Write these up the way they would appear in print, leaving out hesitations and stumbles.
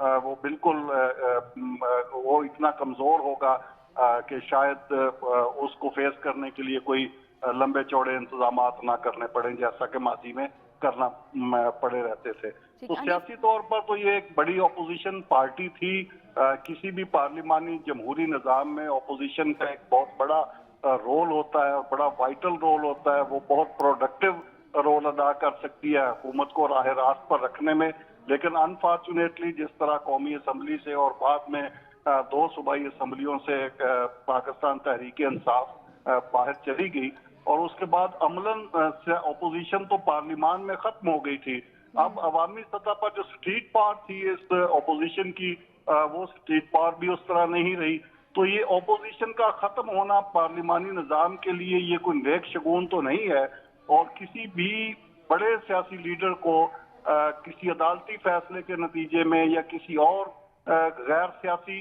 وہ بالکل وہ اتنا کمزور ہوگا کہ شاید اس کو فیس کرنے کے لیے کوئی لمبے چوڑے انتظامات نہ کرنے پڑیں جیسا کہ ماضی میں کرنا پڑے رہتے تھے. تو سیاسی طور پر تو یہ ایک بڑی اپوزیشن پارٹی تھی. کسی بھی پارلیمانی جمہوری نظام میں اپوزیشن کا ایک بہت بڑا رول ہوتا ہے اور بڑا وائٹل رول ہوتا ہے. وہ بہت پروڈکٹیو رول ادا کر سکتی ہے حکومت کو راہ راست پر رکھنے میں. لیکن انفارچونیٹلی جس طرح قومی اسمبلی سے اور بعد میں 2 صوبائی اسمبلیوں سے پاکستان تحریک انصاف باہر چلی گئی اور اس کے بعد عملاً اپوزیشن تو پارلیمان میں ختم ہو گئی تھی. اب عوامی سطح پر جو اسٹریٹ پار تھی اس اپوزیشن کی وہ اسٹریٹ پار بھی اس طرح نہیں رہی. تو یہ اپوزیشن کا ختم ہونا پارلیمانی نظام کے لیے یہ کوئی نیک شگون تو نہیں ہے. اور کسی بھی بڑے سیاسی لیڈر کو کسی عدالتی فیصلے کے نتیجے میں یا کسی اور غیر سیاسی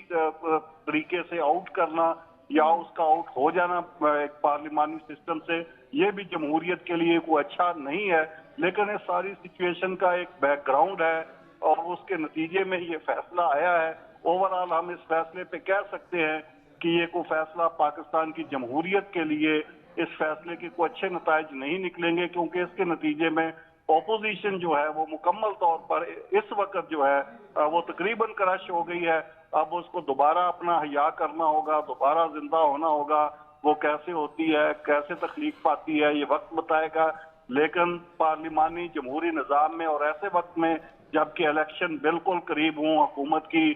طریقے سے آؤٹ کرنا یا اس کا آؤٹ ہو جانا ایک پارلیمانی سسٹم سے یہ بھی جمہوریت کے لیے کوئی اچھا نہیں ہے. لیکن اس ساری سچویشن کا ایک بیک گراؤنڈ ہے اور اس کے نتیجے میں یہ فیصلہ آیا ہے. اوورآل ہم اس فیصلے پہ کہہ سکتے ہیں کہ یہ کوئی فیصلہ پاکستان کی جمہوریت کے لیے اس فیصلے کے کوئی اچھے نتائج نہیں نکلیں گے کیونکہ اس کے نتیجے میں اپوزیشن جو ہے وہ مکمل طور پر اس وقت جو ہے وہ تقریباً کرش ہو گئی ہے. اب اس کو دوبارہ اپنا حیا کرنا ہوگا, دوبارہ زندہ ہونا ہوگا. وہ کیسے ہوتی ہے, کیسے تخلیق پاتی ہے, یہ وقت بتائے گا. لیکن پارلیمانی جمہوری نظام میں اور ایسے وقت میں جبکہ الیکشن بالکل قریب ہوں, حکومت کی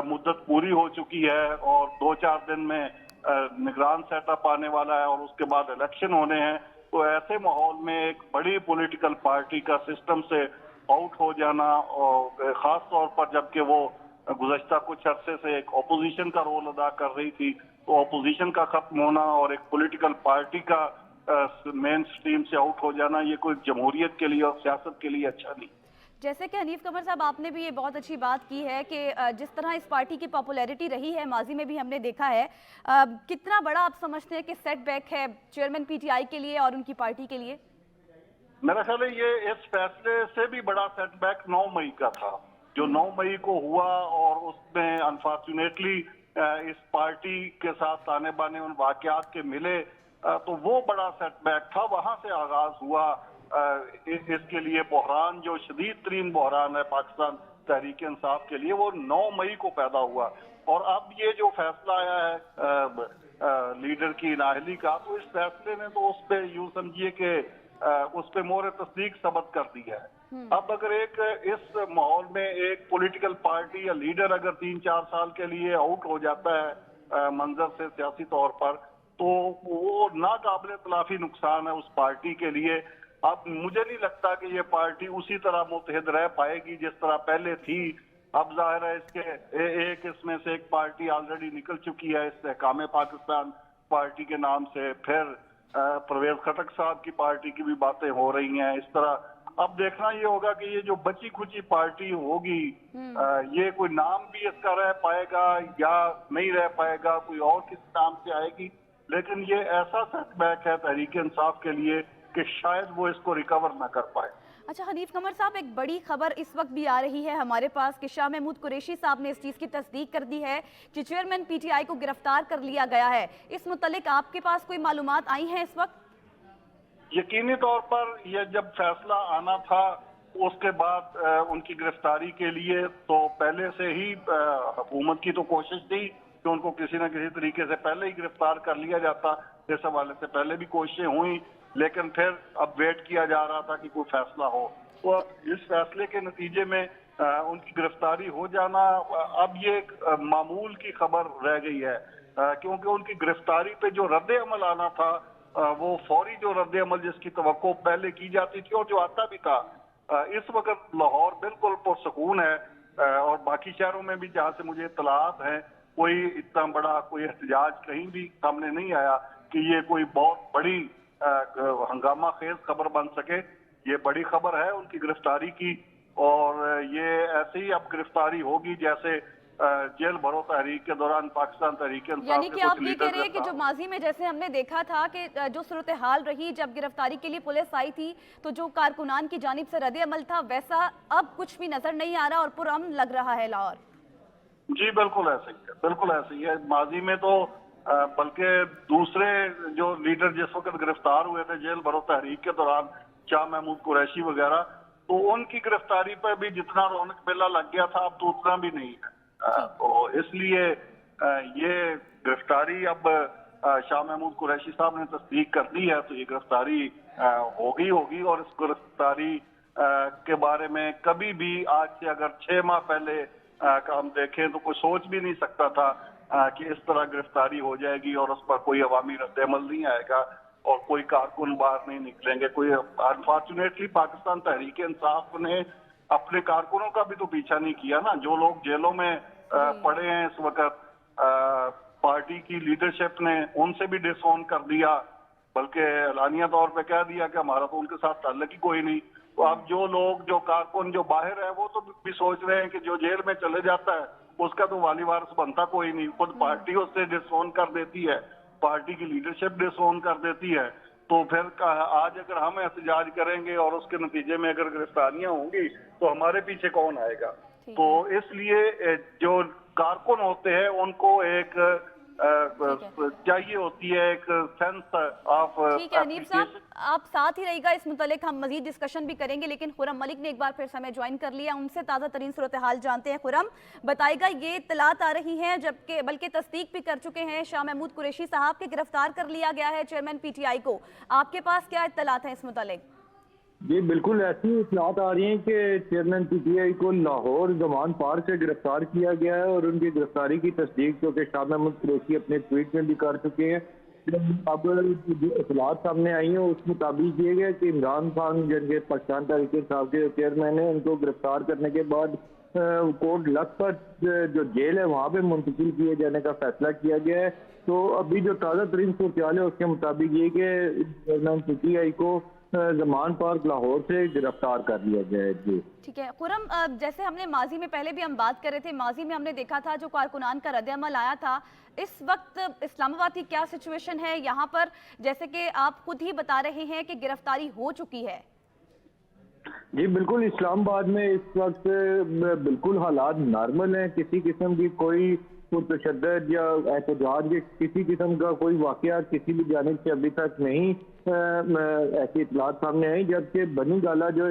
مدت پوری ہو چکی ہے اور 2-4 دن میں نگران سیٹ اپ آنے والا ہے اور اس کے بعد الیکشن ہونے ہیں, تو ایسے ماحول میں ایک بڑی پولیٹیکل پارٹی کا سسٹم سے آؤٹ ہو جانا اور خاص طور پر جبکہ وہ گزشتہ کچھ عرصے سے ایک اپوزیشن کا رول ادا کر رہی تھی, تو اپوزیشن کا ختم ہونا اور ایک پولیٹیکل پارٹی کا مین سٹریم سے آؤٹ ہو جانا یہ کوئی جمہوریت کے لیے اور سیاست کے لیے اچھا نہیں. جیسے کہ حنیف قمر صاحب آپ نے بھی یہ بہت اچھی بات کی ہے کہ جس طرح اس پارٹی کی پاپولیرٹی رہی ہے ماضی میں بھی ہم نے دیکھا ہے, کتنا بڑا آپ سمجھتے ہیں کہ سیٹ بیک ہے چیئرمین پی ٹی آئی کے لیے اور ان کی پارٹی کے لیے؟ میرا خیال ہے یہ اس فیصلے سے بھی بڑا سیٹ بیک 9 مئی کا تھا جو 9 مئی کو ہوا اور اس میں انفارچونیٹلی اس پارٹی کے ساتھ تانے بانے ان واقعات کے ملے تو وہ بڑا سیٹ بیک تھا. وہاں سے آغاز ہوا اس کے لیے بحران, جو شدید ترین بحران ہے پاکستان تحریک انصاف کے لیے, وہ 9 مئی کو پیدا ہوا. اور اب یہ جو فیصلہ آیا ہے لیڈر کی نااہلی کا, تو اس فیصلے نے تو اس پہ یوں سمجھیے کہ اس پہ مہر تصدیق ثبت کر دی ہے. اب اگر ایک اس ماحول میں ایک پولیٹیکل پارٹی یا لیڈر اگر 3-4 سال کے لیے آؤٹ ہو جاتا ہے منظر سے سیاسی طور پر, تو وہ ناقابل تلافی نقصان ہے اس پارٹی کے لیے. اب مجھے نہیں لگتا کہ یہ پارٹی اسی طرح متحد رہ پائے گی جس طرح پہلے تھی. اب ظاہر ہے اس کے اس میں سے ایک پارٹی آلریڈی نکل چکی ہے استحکام پاکستان پارٹی کے نام سے. پھر پرویز خٹک صاحب کی پارٹی کی بھی باتیں ہو رہی ہیں اس طرح. اب دیکھنا یہ ہوگا کہ یہ جو بچی کھچی پارٹی ہوگی یہ کوئی نام بھی اس کا رہ پائے گا یا نہیں رہ پائے گا, کوئی اور کس نام سے آئے گی. لیکن یہ ایسا سیٹ بیک ہے تحریک انصاف کے لیے کہ شاید وہ اس کو ریکور نہ کر پائے. اچھا حنیف قمر صاحب, ایک بڑی خبر اس وقت بھی آ رہی ہے ہمارے پاس کہ شاہ محمود قریشی صاحب نے اس چیز کی تصدیق کر دی ہے کہ چیئرمین پی ٹی آئی کو گرفتار کر لیا گیا ہے. اس متعلق آپ کے پاس کوئی معلومات آئی ہیں اس وقت؟ یقینی طور پر یہ جب فیصلہ آنا تھا اس کے بعد ان کی گرفتاری کے لیے تو پہلے سے ہی حکومت کی تو کوشش تھی کہ ان کو کسی نہ کسی طریقے سے پہلے ہی گرفتار کر لیا جاتا. اس حوالے سے پہلے بھی کوششیں ہوئیں لیکن پھر اب ویٹ کیا جا رہا تھا کہ کوئی فیصلہ ہو. تو اس فیصلے کے نتیجے میں ان کی گرفتاری ہو جانا اب یہ ایک معمول کی خبر رہ گئی ہے کیونکہ ان کی گرفتاری پہ جو رد عمل آنا تھا وہ فوری جو رد عمل جس کی توقع پہلے کی جاتی تھی اور جو آتا بھی تھا. اس وقت لاہور بالکل پرسکون ہے اور باقی شہروں میں بھی جہاں سے مجھے اطلاعات ہیں کوئی اتنا بڑا کوئی احتجاج کہیں بھی سامنے نہیں آیا کہ یہ کوئی بہت بڑی ہنگامہ خیز خبر بن سکے. یہ بڑی خبر ہے ان کی گرفتاری کی اور یہ ایسے ہی اب گرفتاری ہوگی جیسے جیل بھرو تحریک کے دوران پاکستان تحریک انصاف. یعنی کہ آپ یہ کہہ رہے ہیں کہ جو ماضی میں جیسے ہم نے دیکھا تھا کہ جو صورتحال رہی جب گرفتاری کے لیے پولیس آئی تھی تو جو کارکنان کی جانب سے رد عمل تھا ویسا اب کچھ بھی نظر نہیں آ رہا اور پرامن لگ رہا ہے لاہور. جی بالکل ایسے ہی ہے، بالکل ایسے ہی ہے. ماضی میں تو بلکہ دوسرے جو لیڈر جس وقت گرفتار ہوئے تھے جیل بھرو تحریک کے دوران، شاہ محمود قریشی وغیرہ، تو ان کی گرفتاری پہ بھی جتنا رونق میلہ لگ گیا تھا اب تو اتنا بھی نہیں ہے. تو اس لیے یہ گرفتاری اب شاہ محمود قریشی صاحب نے تصدیق کر دی ہے، تو یہ گرفتاری ہوگی اور اس گرفتاری کے بارے میں کبھی بھی آج سے اگر 6 ماہ پہلے کا ہم دیکھیں تو کوئی سوچ بھی نہیں سکتا تھا کہ اس طرح گرفتاری ہو جائے گی اور اس پر کوئی عوامی رد عمل نہیں آئے گا اور کوئی کارکن باہر نہیں نکلیں گے. کوئی انفارچونیٹلی پاکستان تحریک انصاف نے اپنے کارکنوں کا بھی تو پیچھا نہیں کیا نا. جو لوگ جیلوں میں پڑے ہیں اس وقت، پارٹی کی لیڈرشپ نے ان سے بھی ڈس آن کر دیا، بلکہ اعلانیہ طور پہ کہہ دیا کہ ہمارا تو ان کے ساتھ تعلق ہی کوئی نہیں. تو اب جو لوگ، جو کارکن جو باہر ہے، وہ تو بھی سوچ رہے ہیں کہ جو جیل میں چلے جاتا ہے اس کا تو والی وارث بنتا کوئی نہیں. خود پارٹی اس سے ڈس آن کر دیتی ہے، پارٹی کی لیڈرشپ ڈس آن کر دیتی ہے. تو پھر آج اگر ہم احتجاج کریں گے اور اس کے نتیجے میں اگر گرفتاریاں ہوں گی تو ہمارے پیچھے کون آئے گا؟ تو اس لیے جو کارکن ہوتے ہیں ان کو ایک چاہیے ہوتی ہے ایک سینس آف. ٹھیک ہے حنیف صاحب، آپ ساتھ ہی رہے گا، اس متعلق ہم مزید ڈسکشن بھی کریں گے، لیکن خرم ملک نے ایک بار پھر ہمیں جوائن کر لیا، ان سے تازہ ترین صورتحال جانتے ہیں. خرم بتائے گا، یہ اطلاعات آ رہی ہیں جبکہ بلکہ تصدیق بھی کر چکے ہیں شاہ محمود قریشی صاحب کے گرفتار کر لیا گیا ہے چیئرمین پی ٹی آئی کو، آپ کے پاس کیا اطلاعات ہیں اس متعلق؟ جی بالکل ایسی اطلاعات آ رہی ہیں کہ چیئرمین پی ٹی آئی کو لاہور زمان پارک سے گرفتار کیا گیا ہے اور ان کی گرفتاری کی تصدیق جو کہ شاہ محمود قریشی اپنے ٹویٹ میں بھی کر چکے ہیں. اب جو اطلاعات سامنے آئی ہیں اس مطابق یہ گیا کہ عمران خان جن کے پاکستان تحریک انصاف کے چیئرمین ہیں، ان کو گرفتار کرنے کے بعد کوٹ لکھپت جو جیل ہے وہاں پہ منتقل کیے جانے کا فیصلہ کیا گیا ہے. تو ابھی جو تازہ ترین صورتحال ہے اس کے مطابق یہ کہ چیئرمین پی ٹی آئی کو زمان پارک لاہور سے گرفتار کر لیا گیا ہے. جی ٹھیک ہے خرم، جیسے ہم نے ماضی میں پہلے بھی ہم بات کر رہے تھے، ماضی میں ہم نے دیکھا تھا جو کارکنان کا رد عمل آیا تھا. اس وقت اسلام آباد کی کیا سچویشن ہے یہاں پر، جیسے کہ آپ خود ہی بتا رہے ہیں کہ گرفتاری ہو چکی ہے؟ جی بالکل، اسلام آباد میں اس وقت بالکل حالات نارمل ہیں. کسی قسم کی کوئی تشدد یا احتجاج کے کسی قسم کا کوئی واقعہ کسی بھی جانب سے ابھی تک نہیں ایسی اطلاعات سامنے آئی. جبکہ بنی گالہ جو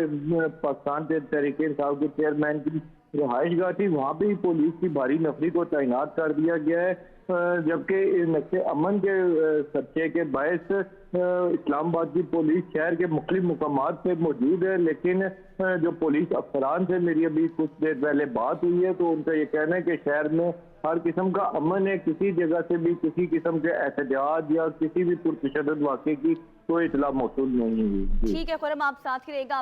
پاکستان تحریک انصاف کے چیئرمین کی رہائش گاہ تھی وہاں پہ پولیس کی بھاری نفری کو تعینات کر دیا گیا ہے. جبکہ نقطۂ امن کے خدشے کے باعث اسلام آباد کی پولیس شہر کے مختلف مقامات پہ موجود ہے. لیکن جو پولیس افسران سے میری ابھی کچھ دیر پہلے بات ہوئی ہے تو ان کا یہ کہنا ہے کہ شہر میں ہر قسم کا امن ہے، کسی جگہ سے بھی کسی قسم کے احتجاج یا کسی بھی پرتشدد واقعے کی کوئی اطلاع موصول نہیں ہوئی. ٹھیک ہے خرم، آپ ساتھ ہی رہے گا.